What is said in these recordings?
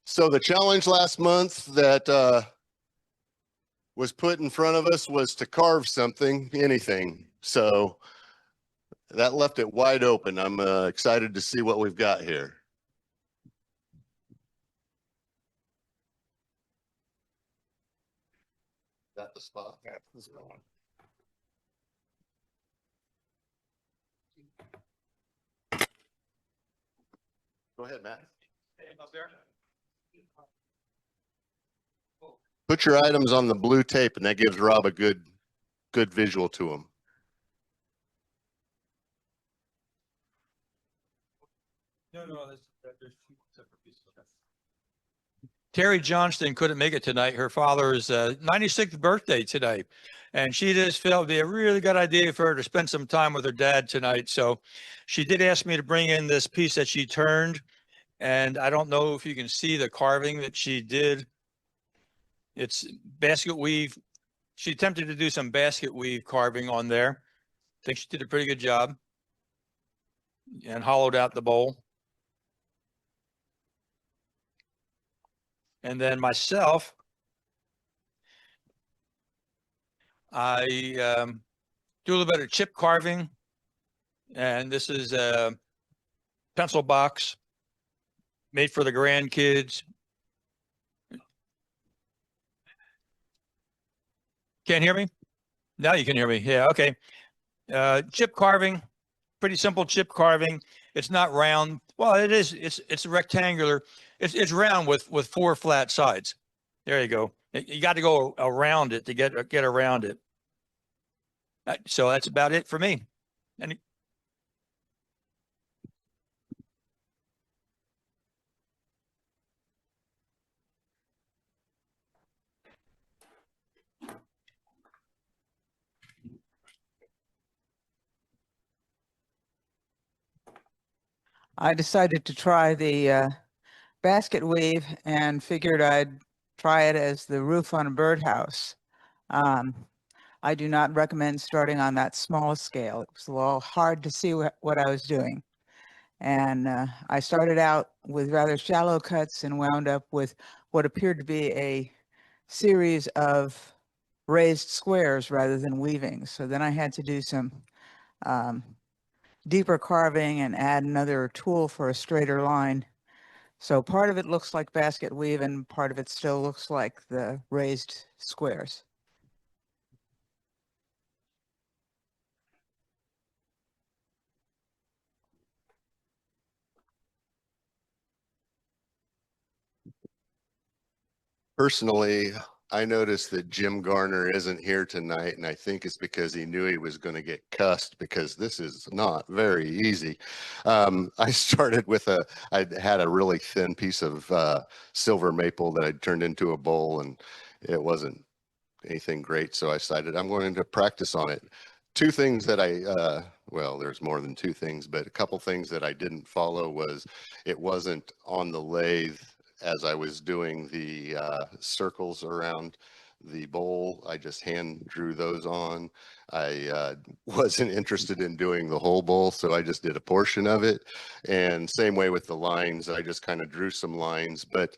So the challenge last month that was put in front of us was to carve something, anything. So that left it wide open. I'm excited to see what we've got here. Got the spot. Go ahead, Matt. Put your items on the blue tape, and that gives Rob a good visual to him. No, there's two separate pieces. Terry Johnston couldn't make it tonight. Her father's 96th birthday today. And she just felt it'd be a really good idea for her to spend some time with her dad tonight. So she did ask me to bring in this piece that she turned. And I don't know if you can see the carving that she did. It's basket weave. She attempted to do some basket weave carving on there. I think she did a pretty good job. And hollowed out the bowl. And then myself, I do a little bit of chip carving. And this is a pencil box made for the grandkids. Can't hear me? Now you can hear me. Yeah, okay. Chip carving, pretty simple chip carving. It's not round. Well, it is. It's rectangular. It's round with four flat sides. There you go. You got to go around it to get around it. So that's about it for me. I decided to try the basket weave and figured I'd try it as the roof on a birdhouse. I do not recommend starting on that small scale. It was a little hard to see what I was doing. And I started out with rather shallow cuts and wound up with what appeared to be a series of raised squares rather than weaving. So then I had to do some deeper carving and add another tool for a straighter line. So part of it looks like basket weave and part of it still looks like the raised squares. Personally, I noticed that Jim Garner isn't here tonight, and I think it's because he knew he was going to get cussed because this is not very easy. I started with I had a really thin piece of silver maple that I'd turned into a bowl, and it wasn't anything great, so I decided I'm going to practice on it. Two things that well, there's more than two things, but a couple things that I didn't follow was it wasn't on the lathe as I was doing the circles around the bowl. I just hand drew those on. I wasn't interested in doing the whole bowl, so I just did a portion of it. And same way with the lines, I just kind of drew some lines. But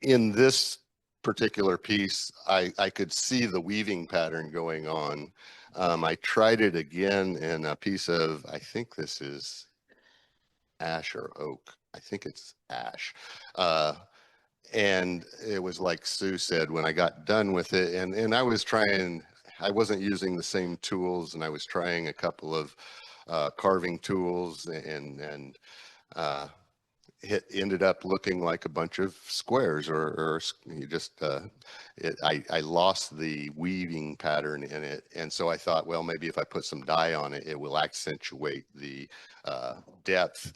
in this particular piece, I could see the weaving pattern going on. I tried it again in a piece of, I think this is ash or oak. I think it's ash. And it was like Sue said, when I got done with it, and I was trying, I wasn't using the same tools, and I was trying a couple of carving tools, and it ended up looking like a bunch of squares, or you just, I lost the weaving pattern in it. And so I thought, well, maybe if I put some dye on it, it will accentuate the depth.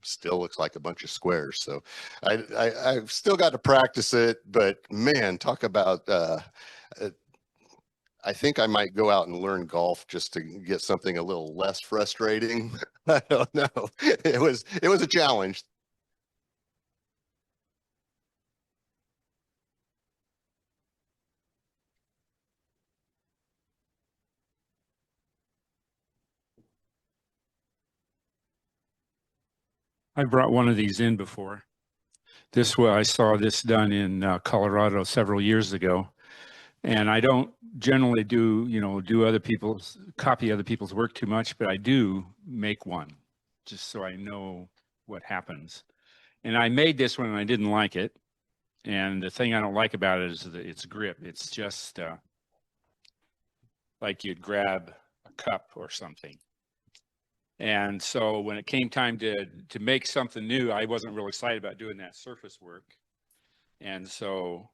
Still looks like a bunch of squares. So I've still got to practice it, but man, talk about, I think I might go out and learn golf just to get something a little less frustrating. I don't know. It was a challenge. I brought one of these in before. This way, I saw this done in Colorado several years ago. And I don't generally do copy other people's work too much, but I do make one just so I know what happens. And I made this one and I didn't like it. And the thing I don't like about it is that its grip. It's just like you'd grab a cup or something. And so when it came time to make something new, I wasn't real excited about doing that surface work. And so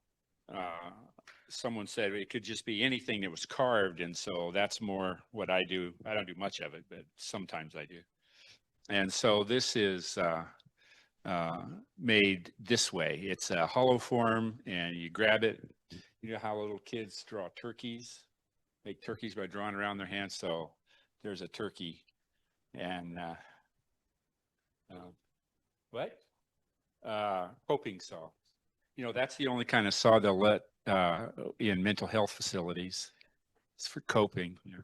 someone said it could just be anything that was carved. And so that's more what I do. I don't do much of it, but sometimes I do. And so this is made this way. It's a hollow form and you grab it. You know how little kids draw turkeys? Make turkeys by drawing around their hands. So there's a turkey. And what? Coping saw. You know, that's the only kind of saw they'll let in mental health facilities. It's for coping. You know.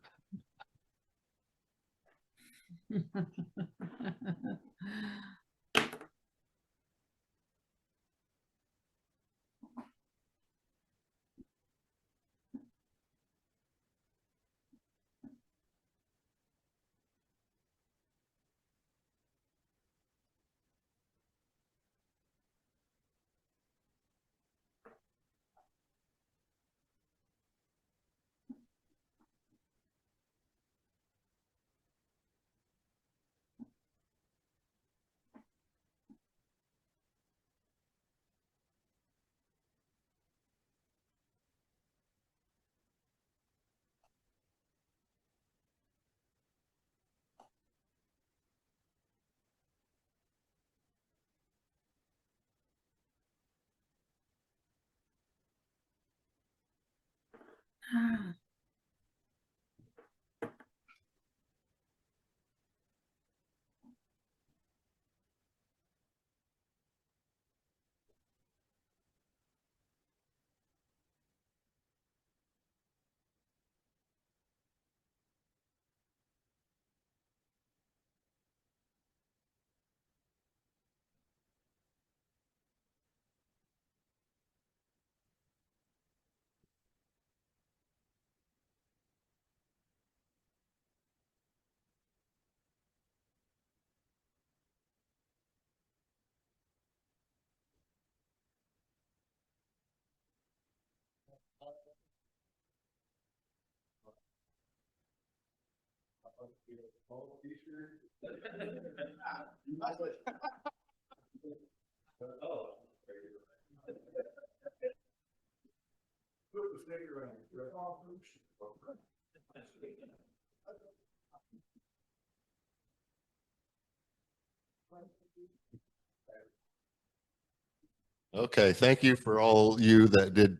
Okay, thank you for all you that did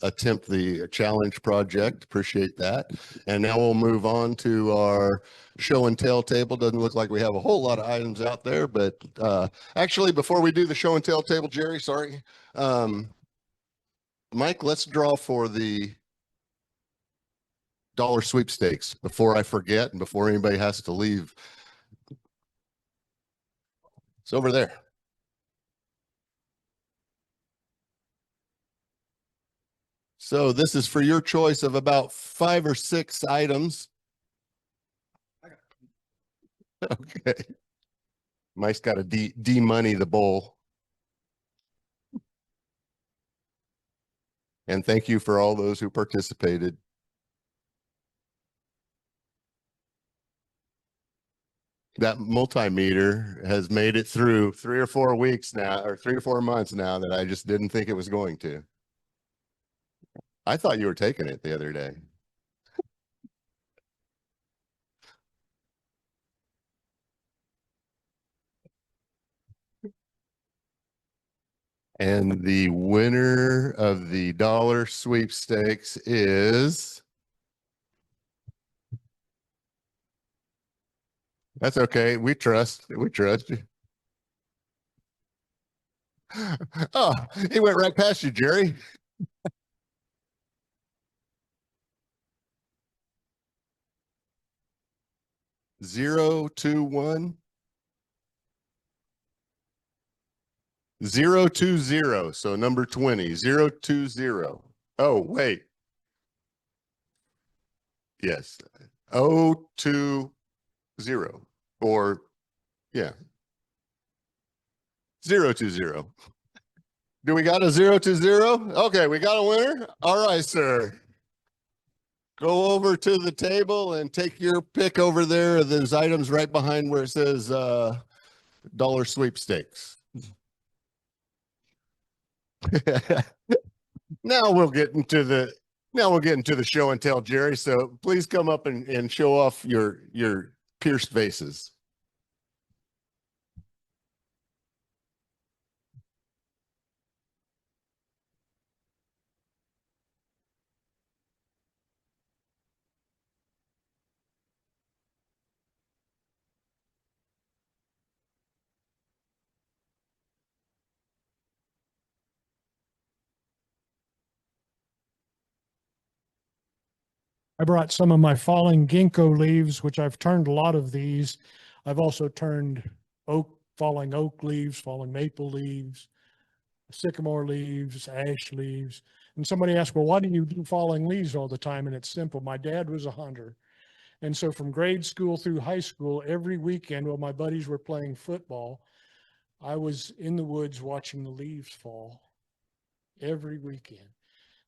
attempt the challenge project. Appreciate that. And now we'll move on to our show and tell table. Doesn't look like we have a whole lot of items out there, but actually, before we do the show and tell table, Jerry, sorry, Mike, let's draw for the dollar sweepstakes before I forget and before anybody has to leave. It's over there. So this is for your choice of about 5 or 6 items. Okay. Mike's got to de-money the bowl. And thank you for all those who participated. That multimeter has made it through 3 or 4 weeks now, or 3 or 4 months now, that I just didn't think it was going to. I thought you were taking it the other day. And the winner of the dollar sweepstakes is... That's okay. We trust you. Oh, he went right past you, Jerry. $021. 020. So number 20, 020. Oh, wait. Yes. 020 or yeah. 020. Do we got a 020? Okay, we got a winner. All right, sir. Go over to the table and take your pick over there. There's items right behind where it says dollar sweepstakes. Now we'll get into the show and tell, Jerry. So please come up and show off your pierced vases. I brought some of my falling ginkgo leaves, which I've turned a lot of these. I've also turned falling oak leaves, falling maple leaves, sycamore leaves, ash leaves. And somebody asked, well, why do you do falling leaves all the time? And it's simple. My dad was a hunter. And so from grade school through high school, every weekend while my buddies were playing football, I was in the woods watching the leaves fall every weekend.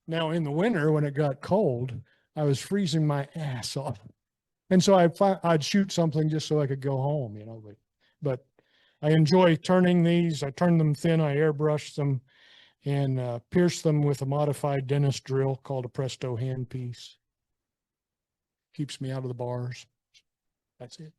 Now in the winter, when it got cold, I was freezing my ass off. And so I'd shoot something just so I could go home, you know, but I enjoy turning these. I turn them thin, I airbrush them and pierce them with a modified dentist drill called a Presto handpiece. Keeps me out of the bars. That's it.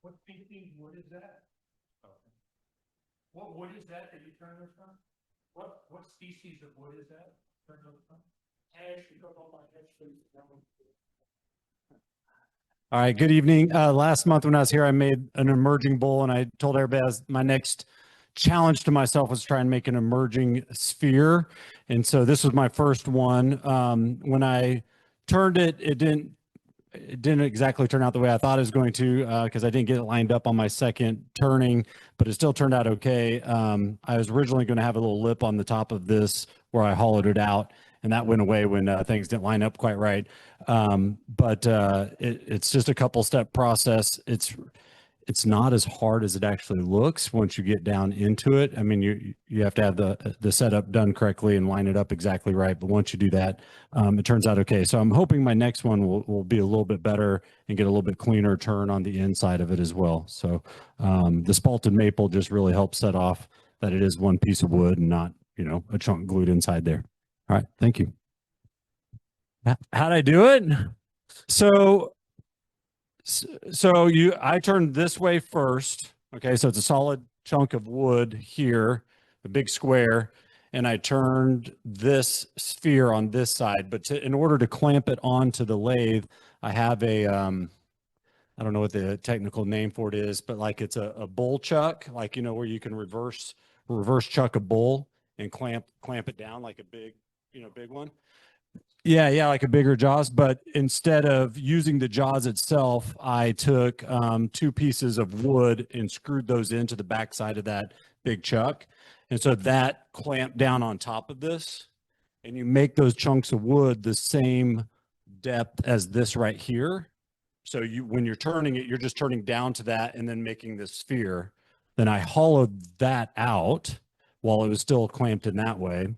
What species wood is that? Okay. What wood is that you turn this from? What species of wood is that? Turn those from? Ash, because all my ash trees are down. All right, good evening. Last month when I was here, I made an emerging bowl and I told everybody my next challenge to myself was try and make an emerging sphere. And so this was my first one. When I turned it, it didn't exactly turn out the way I thought it was going to because I didn't get it lined up on my second turning, but it still turned out okay. I was originally going to have a little lip on the top of this where I hollowed it out, and that went away when things didn't line up quite right. But it's just a couple step process. It's not as hard as it actually looks once you get down into it. I mean, you have to have the setup done correctly and line it up exactly right. But once you do that, it turns out okay. So I'm hoping my next one will be a little bit better and get a little bit cleaner turn on the inside of it as well. So the spalted maple just really helps set off that it is one piece of wood and not, you know, a chunk glued inside there. All right, thank you. How'd I do it? So I turned this way first. Okay, so it's a solid chunk of wood here, a big square, and I turned this sphere on this side. But in order to clamp it onto the lathe, I have a I don't know what the technical name for it is, but like it's a bull chuck, like, you know, where you can reverse chuck a bull and clamp it down like a big, you know, big one. Yeah, like a bigger jaws. But instead of using the jaws itself, I took 2 pieces of wood and screwed those into the backside of that big chuck. And so that clamped down on top of this. And you make those chunks of wood the same depth as this right here. So when you're turning it, you're just turning down to that and then making this sphere. Then I hollowed that out while it was still clamped in that way.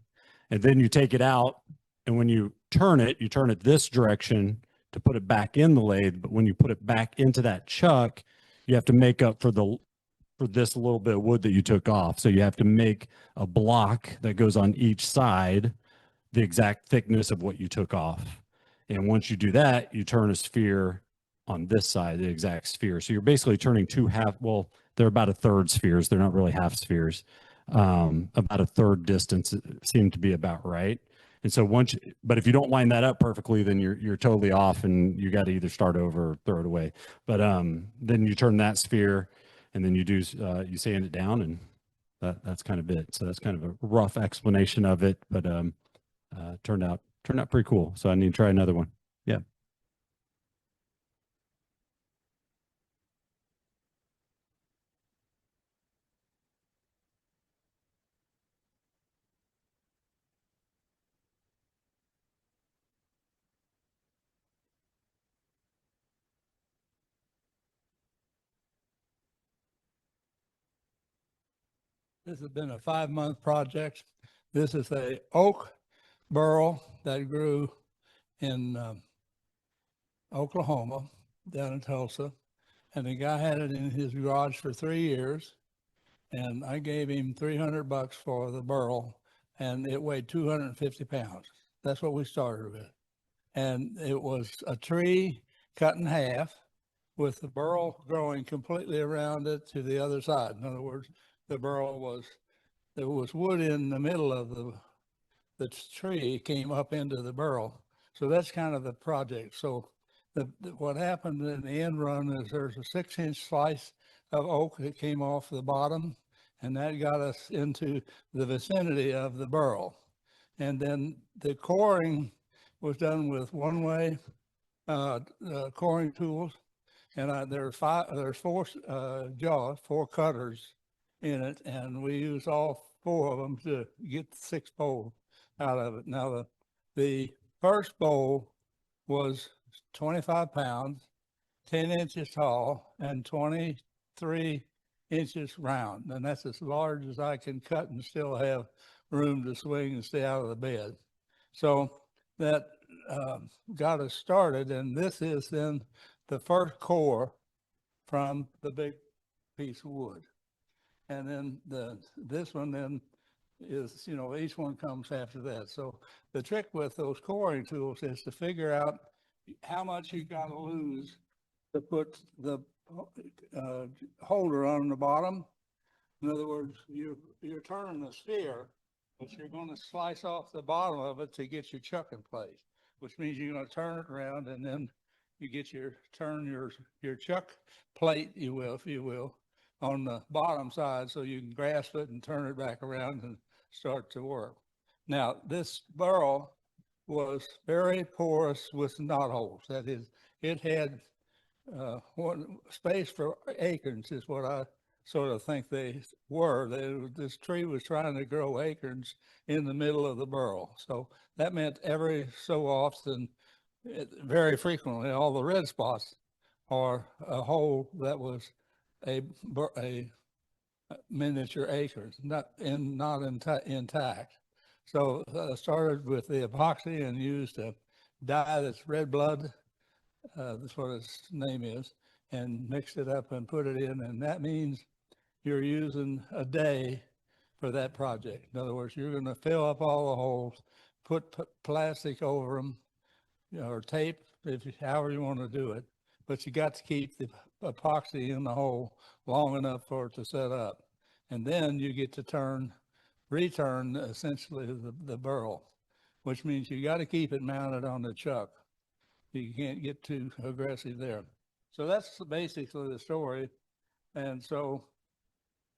And then you take it out, and when you turn it this direction to put it back in the lathe. But when you put it back into that chuck, you have to make up for this little bit of wood that you took off. So you have to make a block that goes on each side, the exact thickness of what you took off. And once you do that, you turn a sphere on this side, the exact sphere. So you're basically turning well, they're about a third spheres. They're not really half spheres. About a third distance seemed to be about right. And so but if you don't line that up perfectly, then you're totally off and you got to either start over or throw it away. But then you turn that sphere and then you sand it down, and that's kind of it. So that's kind of a rough explanation of it, but turned out turned out pretty cool. So I need to try another one. Yeah. This has been a 5-month project. This is a oak burl that grew in Oklahoma, down in Tulsa. And the guy had it in his garage for 3 years. And I gave him $300 for the burl, and it weighed 250 pounds. That's what we started with. And it was a tree cut in half with the burl growing completely around it to the other side. In other words, the burl was, there was wood in the middle of the tree came up into the burl. So that's kind of the project. So what happened in the end run is there's a 6-inch slice of oak that came off the bottom, and that got us into the vicinity of the burl. And then the coring was done with one-way coring tools, and there's 4 jaws, 4 cutters in it, and we use all 4 of them to get the 6 bowls out of it. Now the first bowl was 25 pounds, 10 inches tall, and 23 inches round. And that's as large as I can cut and still have room to swing and stay out of the bed. So that got us started. And this is then the first core from the big piece of wood. And then this one then is, you know, each one comes after that. So the trick with those coring tools is to figure out how much you got to lose to put the holder on the bottom. In other words, you're turning the sphere, but you're going to slice off the bottom of it to get your chuck in place, which means you're going to turn it around, and then you get turn your chuck plate, if you will, on the bottom side, so you can grasp it and turn it back around and start to work. Now, this burl was very porous with knot holes. That is, it had one space for acorns is what I sort of think they were. This tree was trying to grow acorns in the middle of the burl. So that meant every so often, very frequently, all the red spots are a hole that was a miniature acorn, not intact. So I started with the epoxy and used a dye that's red blood, that's what its name is, and mixed it up and put it in. And that means you're using a day for that project. In other words, you're going to fill up all the holes, put plastic over them, you know, or tape, however you want to do it. But you got to keep the epoxy in the hole long enough for it to set up. And then you get to return essentially the burl, which means you got to keep it mounted on the chuck. You can't get too aggressive there. So that's basically the story. And so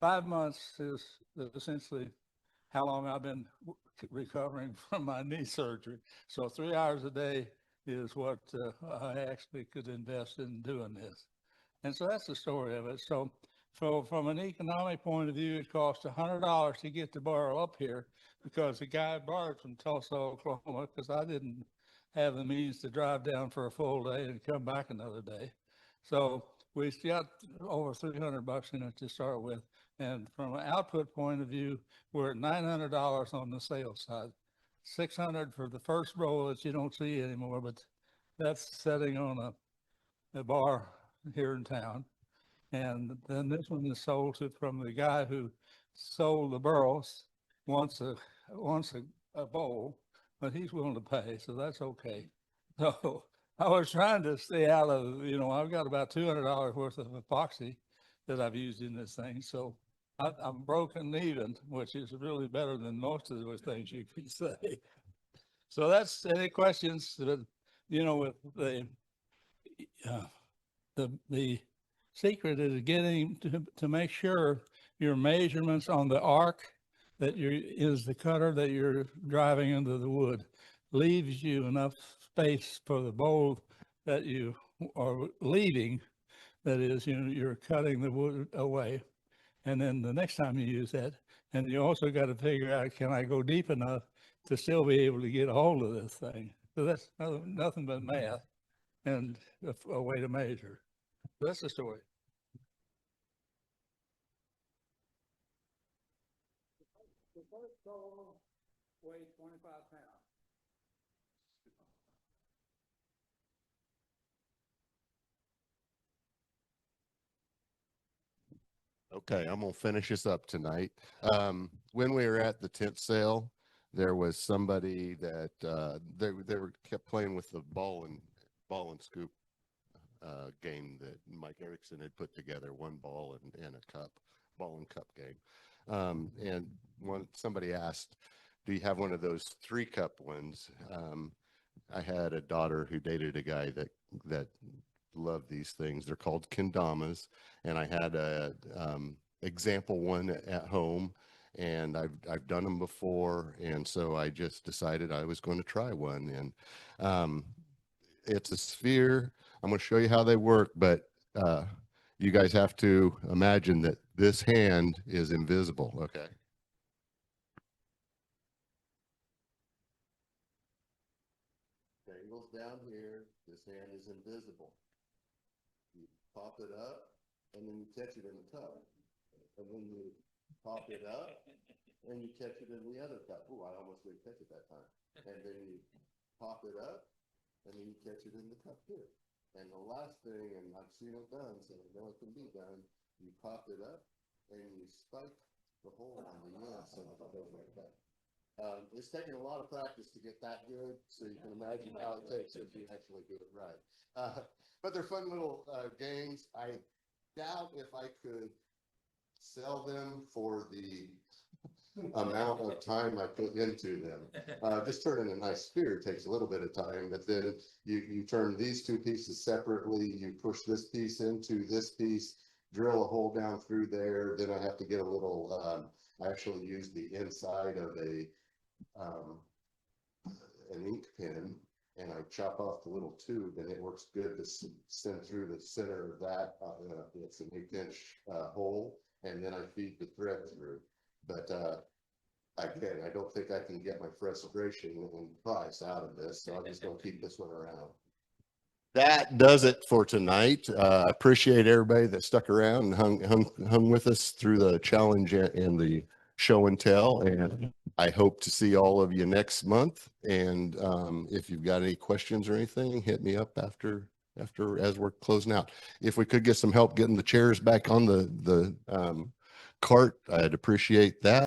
5 months is essentially how long I've been recovering from my knee surgery. So 3 hours a day is what I actually could invest in doing this. And so that's the story of it. So from an economic point of view, it cost $100 to get the burl up here because the guy borrowed from Tulsa, Oklahoma, because I didn't have the means to drive down for a full day and come back another day. So we got over $300 in it to start with. And from an output point of view, we're at $900 on the sales side. $600 for the first roll that you don't see anymore, but that's sitting on a bar here in town. And then this one is sold from the guy who sold the burls once a bowl, but he's willing to pay, so that's okay. So I was trying to stay out of, you know, I've got about $200 worth of epoxy that I've used in this thing. So I'm broken even, which is really better than most of those things you could say. So that's any questions that, you know, with the secret is getting to make sure your measurements on the arc that is the cutter that you're driving into the wood. leaves you enough space for the bowl that you are leaving. That is, you're cutting the wood away. And then the next time you use that, and you also got to figure out, can I go deep enough to still be able to get a hold of this thing? So that's nothing but math and a way to measure. That's the story. The first bowl weighed 25 pounds. Okay, I'm gonna finish this up tonight. When we were at the tent sale, there was somebody that they were kept playing with the ball and scoop game that Mike Erickson had put together, one ball and a cup, ball and cup game. And somebody asked, do you have one of those 3-cup ones? I had a daughter who dated a guy that loved these things. They're called kendamas, and I had a example one at home, and I've done them before, and so I just decided I was going to try one. And it's a sphere. I'm going to show you how they work, but you guys have to imagine that this hand is invisible. Okay. Angles down here. This hand is invisible. You pop it up, and then you catch it in the cup. And then you pop it up, and you catch it in the other cup. Oh, I almost didn't catch it that time. And then you pop it up, and then you catch it in the cup here. And the last thing, and I've seen it done, so I know it can be done, you pop it up, and you spike the hole on the end, so it goes like that. It's taken a lot of practice to get that good, so you can imagine how it takes if you actually do it right. But they're fun little games. I doubt if I could sell them for the amount of time I put into them. Just turning a nice sphere takes a little bit of time, but then you turn these 2 pieces separately, you push this piece into this piece, drill a hole down through there, then I have to get a little, I actually use the inside of an ink pen, and I chop off the little tube, and it works good to send through the center of that. It's an 1/8-inch hole, and then I feed the thread through. But again, I don't think I can get my frustration and price out of this, so I'm just going to keep this one around. That does it for tonight. Appreciate everybody that stuck around and hung with us through the challenge and the show and tell, and I hope to see all of you next month. And if you've got any questions or anything, hit me up after as we're closing out. If we could get some help getting the chairs back on the cart, I'd appreciate that.